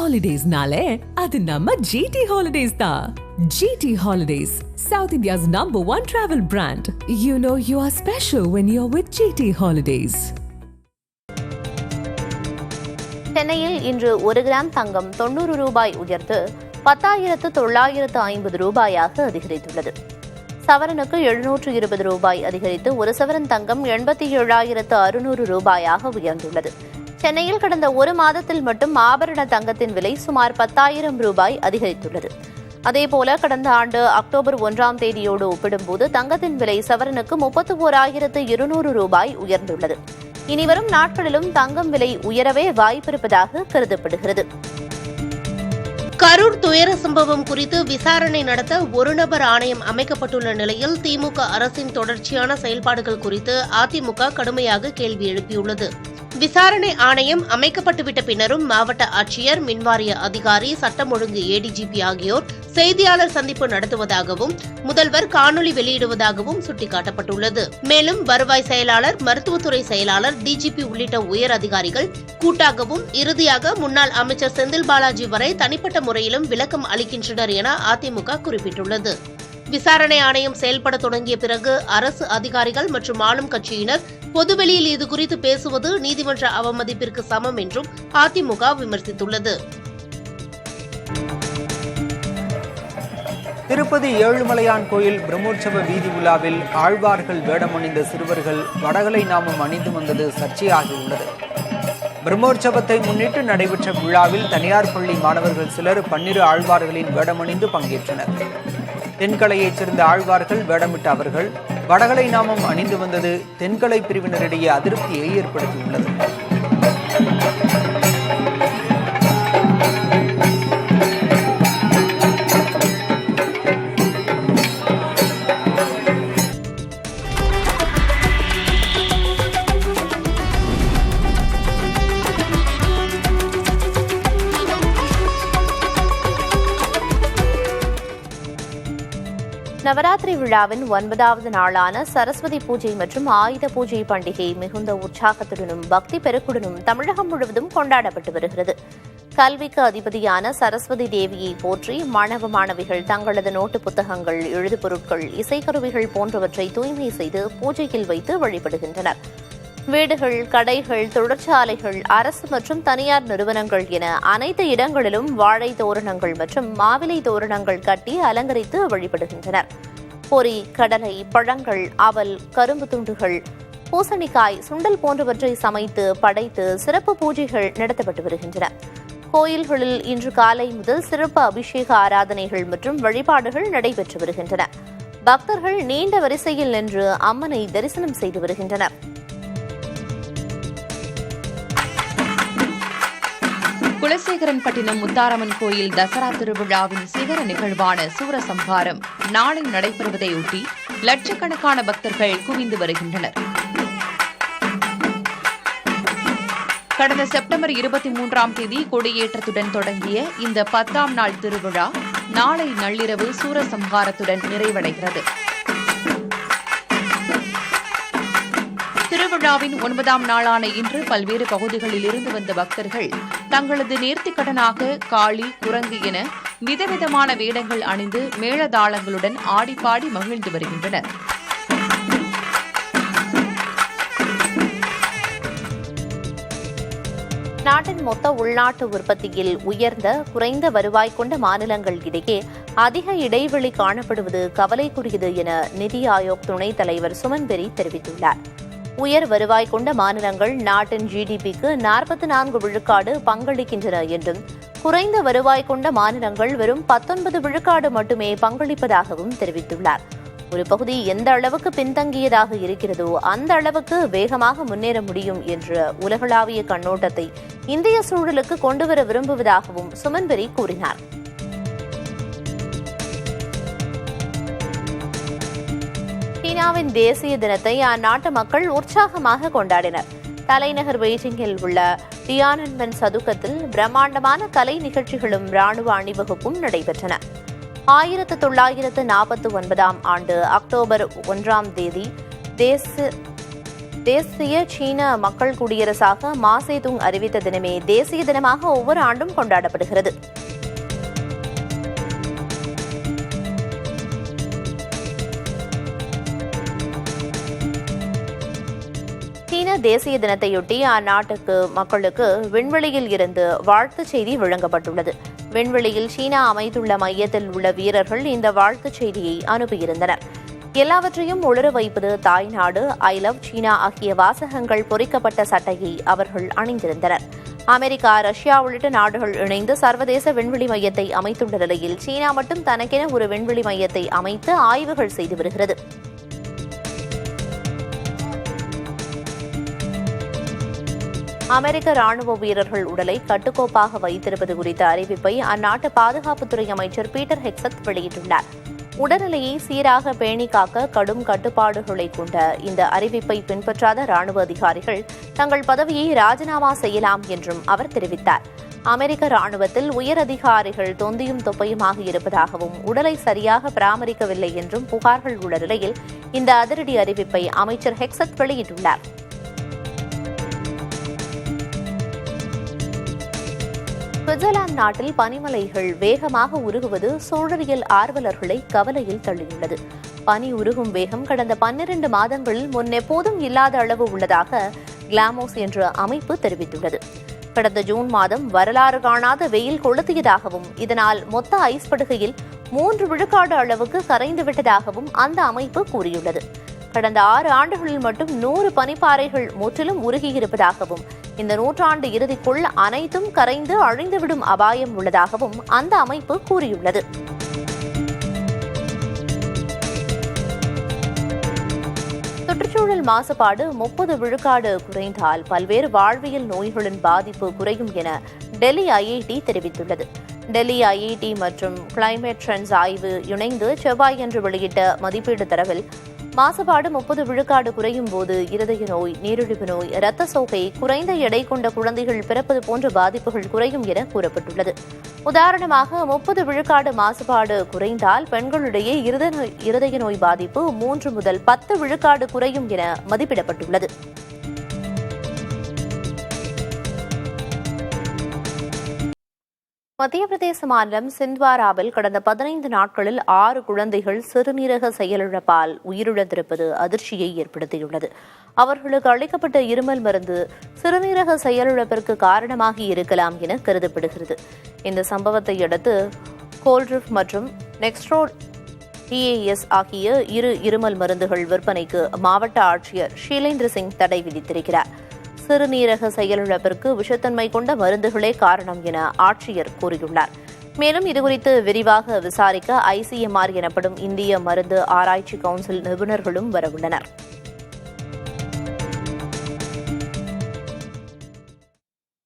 Holidays-nale, adu namma GT Holidays da. GT Holidays, South India's #1 travel brand. You know you are special when you're with GT Holidays. சென்னையில் இன்று 1 gram தங்கம் 90 ரூபாய் உயர்ந்து 10,950 ரூபாயாக அதிகரித்துள்ளது. சவரனுக்கு 720 ரூபாய் அதிகரித்து ஒரு சவரன் தங்கம் 87,600 ரூபாயாக உயர்ந்துள்ளது. சென்னையில் கடந்த ஒரு மாதத்தில் மட்டும் ஆபரண தங்கத்தின் விலை சுமார் 10,000 ரூபாய் அதிகரித்துள்ளது. அதேபோல கடந்த ஆண்டு அக்டோபர் 1ஆம் தேதியோடு ஒப்பிடும்போது தங்கத்தின் விலை சவரனுக்கு 31,200 ரூபாய் உயர்ந்துள்ளது. இனிவரும் நாட்களிலும் தங்கம் விலை உயரவே வாய்ப்பிருப்பதாக கருதப்படுகிறது. கரூர் துயர சம்பவம் குறித்து விசாரணை நடத்த ஒரு நபர் ஆணையம் அமைக்கப்பட்டுள்ள நிலையில் திமுக அரசின் தொடர்ச்சியான செயல்பாடுகள் குறித்து அதிமுக கடுமையாக கேள்வி எழுப்பியுள்ளது. விசாரணை ஆணையம் அமைக்கப்பட்டுவிட்ட பின்னரும் மாவட்ட ஆட்சியர், மின்வாரிய அதிகாரி, சட்டம் ஒழுங்கு ஏடிஜிபி ஆகியோர் செய்தியாளர் சந்திப்பு நடத்துவதாகவும் முதல்வர் காணொலி வெளியிடுவதாகவும் சுட்டிக்காட்டப்பட்டுள்ளது. மேலும் வருவாய் செயலாளர், மருத்துவத்துறை செயலாளர், டிஜிபி உள்ளிட்ட உயர் அதிகாரிகள் கூட்டாகவும் இறுதியாக முன்னாள் அமைச்சர் செந்தில் பாலாஜி வரை தனிப்பட்ட முறையிலும் விளக்கம் அளிக்கின்றனர் என அதிமுக குறிப்பிட்டுள்ளது. விசாரணை ஆணையம் செயல்பட தொடங்கிய பிறகு அரசு அதிகாரிகள் மற்றும் ஆளும் கட்சியினர் பொதுவெளியில் இதுகுறித்து பேசுவது நீதிமன்ற அவமதிப்பிற்கு சமம் என்றும் அதிமுக விமர்சித்துள்ளது. திருப்பதி ஏழுமலையான் கோயில் பிரம்மோற்சவ வீதி உலாவில் ஆழ்வார்கள் வேடமணிந்த சிறுவர்கள் வடகலை நாமம் அணிந்து வந்தது சர்ச்சையாகியுள்ளது. பிரம்மோற்சவத்தை முன்னிட்டு நடைபெற்ற விழாவில் தனியார் பள்ளி மாணவர்கள் சிலர் 12 ஆழ்வார்களின் வேடமணிந்து பங்கேற்றனர். தென்கலையைச் சேர்ந்த ஆழ்வார்கள் வேடமிட்ட அவர்கள் வடகலை நாமம் அணிந்து வந்தது தென்கலை பிரிவினரிடையே அதிருப்தியை ஏற்படுத்தியுள்ளது. நவராத்திரி விழாவின் 9வது நாளான சரஸ்வதி பூஜை மற்றும் ஆயுத பூஜை பண்டிகை மிகுந்த உற்சாகத்துடனும் பக்தி பெருக்குடனும் தமிழகம் முழுவதும் கொண்டாடப்பட்டு வருகிறது. கல்விக்கு அதிபதியான சரஸ்வதி தேவியை போற்றி மாணவ மாணவிகள் தங்களது நோட்டு புத்தகங்கள், எழுது பொருட்கள், இசைக்கருவிகள் போன்றவற்றை தூய்மை செய்து பூஜையில் வைத்து வழிபடுகின்றனர். வீடுகள், கடைகள், தொழிற்சாலைகள், அரசு மற்றும் தனியார் நிறுவனங்கள் என அனைத்து இடங்களிலும் வாழை தோரணங்கள் மற்றும் மாவிலை தோரணங்கள் கட்டி அலங்கரித்து வழிபடுகின்றனர். பொரி, கடலை, பழங்கள், அவல், கரும்பு துண்டுகள், பூசணிக்காய், சுண்டல் போன்றவற்றை சமைத்து படைத்து சிறப்பு பூஜைகள் நடத்தப்பட்டு வருகின்றன. கோயில்களில் இன்று காலை முதல் சிறப்பு அபிஷேக ஆராதனைகள் மற்றும் வழிபாடுகள் நடைபெற்று வருகின்றன. பக்தர்கள் நீண்ட வரிசையில் நின்று அம்மனை தரிசனம் செய்து வருகின்றனர். குலசேகரன்பட்டினம் முத்தாரம்மன் கோயில் தசரா திருவிழாவின் சிகர நிகழ்வான சூரசம்ஹாரம் நாளை நடைபெறுவதையொட்டி லட்சக்கணக்கான பக்தர்கள் குவிந்து வருகின்றனர். கடந்த செப்டம்பர் 23ஆம் தேதி கொடியேற்றத்துடன் தொடங்கிய இந்த 10ஆம் நாள் திருவிழா நாளை நள்ளிரவு சூரசம்ஹாரத்துடன் நிறைவடைகிறது. திருவிழாவின் 9ஆம் நாளான இன்று பல்வேறு பகுதிகளில் இருந்து வந்த பக்தர்கள் தங்களது நேர்த்திக்கடனாக காளி, குரங்கு என விதவிதமான வேடங்கள் அணிந்து மேளதாளங்களுடன் ஆடிப்பாடி மகிழ்ந்து வருகின்றனர். நாட்டின் மொத்த உள்நாட்டு உற்பத்தியில் உயர்ந்த, குறைந்த வருவாய் கொண்ட மாநிலங்கள் இடையே அதிக இடைவெளி காணப்படுவது கவலைக்குரியது என நிதி ஆயோக் துணைத் தலைவர் சுமன் பெரி தெரிவித்துள்ளார். உயர் வருவாய் கொண்ட மாநிலங்கள் நாட்டின் ஜிடிபிக்கு 44 விழுக்காடு பங்களிக்கின்றன என்றும், குறைந்த வருவாய் கொண்ட மாநிலங்கள் வெறும் 19 விழுக்காடு மட்டுமே பங்களிப்பதாகவும் தெரிவித்துள்ளார். ஒரு பகுதி எந்த அளவுக்கு பின்தங்கியதாக இருக்கிறதோ அந்த அளவுக்கு வேகமாக முன்னேற முடியும் என்ற உலகளாவிய கண்ணோட்டத்தை இந்திய சூழலுக்கு கொண்டுவர விரும்புவதாகவும் சுமன் பெரி கூறினார். சீனாவின் தேசிய தினத்தை அந்நாட்டு மக்கள் உற்சாகமாக கொண்டாடினர். தலைநகர் பெய்ஜிங்கில் உள்ள டியானன்மென் சதுக்கத்தில் பிரம்மாண்டமான கலை நிகழ்ச்சிகளும் ராணுவ அணிவகுப்பும் நடைபெற்றன. 1949ஆம் ஆண்டு அக்டோபர் 1ஆம் தேதி தேசிய சீன மக்கள் குடியரசாக மாசேதுங் அறிவித்த தினமே தேசிய தினமாக ஒவ்வொரு ஆண்டும் கொண்டாடப்படுகிறது. சீன தேசிய தினத்தையொட்டி அந்நாட்டுக்கு மக்களுக்கு விண்வெளியில் இருந்து வாழ்த்துச் செய்தி வழங்கப்பட்டுள்ளது. விண்வெளியில் சீனா அமைத்துள்ள மையத்தில் உள்ள வீரர்கள் இந்த வாழ்த்துச் செய்தியை அனுப்பியிருந்தனர். எல்லாவற்றையும் ஒளிர வைப்பது தாய்நாடு, ஐ லவ் சீனா ஆகிய வாசகங்கள் பொறிக்கப்பட்ட சட்டையை அவர்கள் அணிந்திருந்தனர். அமெரிக்கா, ரஷ்யா உள்ளிட்ட நாடுகள் இணைந்து சர்வதேச விண்வெளி மையத்தை அமைத்துள்ள நிலையில் சீனா மட்டும் தனக்கென ஒரு விண்வெளி மையத்தை அமைத்து ஆய்வுகள் செய்து வருகிறது. அமெரிக்க ராணுவ வீரர்கள் உடலை கட்டுக்கோப்பாக வைத்திருப்பது குறித்த அறிவிப்பை அந்நாட்டு பாதுகாப்புத்துறை அமைச்சர் பீட்டர் ஹெக்ஸத் வெளியிட்டுள்ளார். உடல்நிலையை சீராக பேணி காக்க கடும் கட்டுப்பாடுகளை கொண்ட இந்த அறிவிப்பை பின்பற்றாத ராணுவ அதிகாரிகள் தங்கள் பதவியை ராஜினாமா செய்யலாம் என்றும் அவர் தெரிவித்தார். அமெரிக்க ராணுவத்தில் உயர் அதிகாரிகள் தொந்தியும் தொப்பையுமாக இருப்பதாகவும் உடலை சரியாக பராமரிக்கவில்லை என்றும் புகார்கள் உள்ள நிலையில் இந்த அதிரடி அறிவிப்பை அமைச்சர் ஹெக்ஸத் வெளியிட்டுள்ளார். சுவிட்சர்லாந்து நாட்டில் பனிமலைகள் வேகமாக உருகுவது சூழலியல் ஆர்வலர்களை கவலையில் தள்ளியுள்ளது. பனி உருகும் வேகம் கடந்த 12 மாதங்களில் முன்னெப்போதும் இல்லாத அளவு உள்ளதாக கிளாமோஸ் என்ற அமைப்பு தெரிவித்துள்ளது. கடந்த ஜூன் மாதம் வரலாறு காணாத வெயில் கொளுத்தியதாகவும் இதனால் மொத்த ஐஸ் படுகையில் 3 விழுக்காடு அளவுக்கு கரைந்துவிட்டதாகவும் அந்த அமைப்பு கூறியுள்ளது. கடந்த 6 ஆண்டுகளில் மட்டும் 100 பனிப்பாறைகள் முற்றிலும் உருகியிருப்பதாகவும் இந்த நூற்றாண்டு இறுதிக்குள் அனைத்தும் கரைந்து அழிந்துவிடும் அபாயம் உள்ளதாகவும் அந்த அமைப்பு கூறியுள்ளது. சுற்றுச்சூழல் மாசுபாடு 30 விழுக்காடு குறைந்தால் பல்வேறு வாழ்வியல் நோய்களின் பாதிப்பு குறையும் என டெல்லி ஐஐடி தெரிவித்துள்ளது. டெல்லி ஐஐடி மற்றும் கிளைமேட் ட்ரெண்ட்ஸ் ஆய்வு இணைந்து செவ்வாயன்று வெளியிட்ட மதிப்பீடு தரவில் மாசுபாடு 30 விழுக்காடு குறையும் போது இருதய நோய், நீரிழிவு நோய், இரத்த சோகை, குறைந்த எடை கொண்ட குழந்தைகள் பிறப்பது போன்ற பாதிப்புகள் குறையும் என கூறப்பட்டுள்ளது. உதாரணமாக 30 விழுக்காடு மாசுபாடு குறைந்தால் பெண்களிடையே இருதய நோய் பாதிப்பு 3 முதல் 10 விழுக்காடு குறையும் என மதிப்பிடப்பட்டுள்ளது. மத்திய பிரதேச மாநிலம் சிந்த்வாராவில் கடந்த 15 நாட்களில் 6 குழந்தைகள் சிறுநீரக செயலிழப்பால் உயிரிழந்திருப்பது அதிர்ச்சியை ஏற்படுத்தியுள்ளது. அவர்களுக்கு அளிக்கப்பட்ட இருமல் மருந்து சிறுநீரக செயலிழப்பிற்கு காரணமாகி இருக்கலாம் என கருதப்படுகிறது. இந்த சம்பவத்தை அடுத்து கோல்ட்ரிப் மற்றும் நெக்ஸ்ட்ரோல் டிஏஎஸ் ஆகிய 2 இருமல் மருந்துகள் விற்பனைக்கு மாவட்ட ஆட்சியர் ஷீலேந்திர சிங் தடை விதித்திருக்கிறார். சிறுநீரக செயலிழப்பிற்கு விஷத்தன்மை கொண்ட மருந்துகளே காரணம் என ஆட்சியர் கூறியுள்ளார். மேலும் இதுகுறித்து விரிவாக விசாரிக்க ஐசிஎம்ஆர் எனப்படும் இந்திய மருந்து ஆராய்ச்சி கவுன்சில் நிபுணர்களும் வரவுள்ளனர்.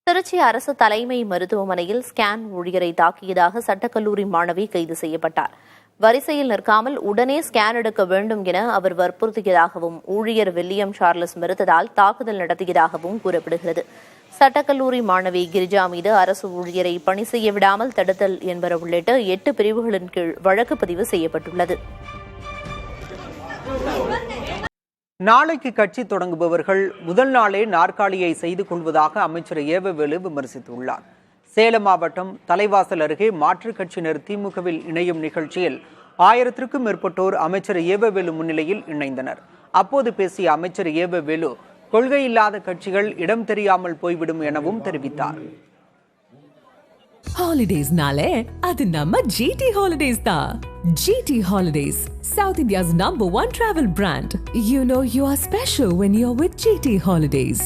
திருச்சி அரசு தலைமை மருத்துவமனையில் ஸ்கேன் ஊழியரை தாக்கியதாக சட்டக்கல்லூரி மாணவி கைது செய்யப்பட்டார். வரிசையில் நிற்காமல் உடனே ஸ்கேன் எடுக்க வேண்டும் என அவர் வற்புறுத்தியதாகவும் ஊழியர் வில்லியம் சார்லஸ் மறுத்ததால் தாக்குதல் நடத்தியதாகவும் கூறப்படுகிறது. சட்டக்கல்லூரி மாணவி கிரிஜா மீது அரசு ஊழியரை பணி செய்ய விடாமல் தடுத்தல் என்பன உள்ளிட்ட 8 பிரிவுகளின் கீழ் வழக்கு பதிவு செய்யப்பட்டுள்ளது. நாளைக்கு கட்சி தொடங்குபவர்கள் முதல் நாளே நாற்காலியை செய்து கொள்வதாக அமைச்சர் ஏவவேலு விமர்சித்துள்ளார். சேலம் மாவட்டம் தலைவாசல் அருகே மாற்றுக் கட்சியினர் திமுகவில் இணையும் நிகழ்ச்சியில் 1000க்கும் மேற்பட்டோர் அமைச்சர் ஏவவேலு முன்னிலையில் இணைந்தனர். அப்போது பேசிய அமைச்சர் ஏவவேலு கொள்கை இல்லாத கட்சிகள் இடம் தெரியாமல் போய்விடும் எனவும் தெரிவித்தார். ஹாலிடேஸ்னாலே அது நம்ம GT ஹாலிடேஸ் தான். GT Holidays, South India's #1 travel brand. You know you are special when you're with GT Holidays.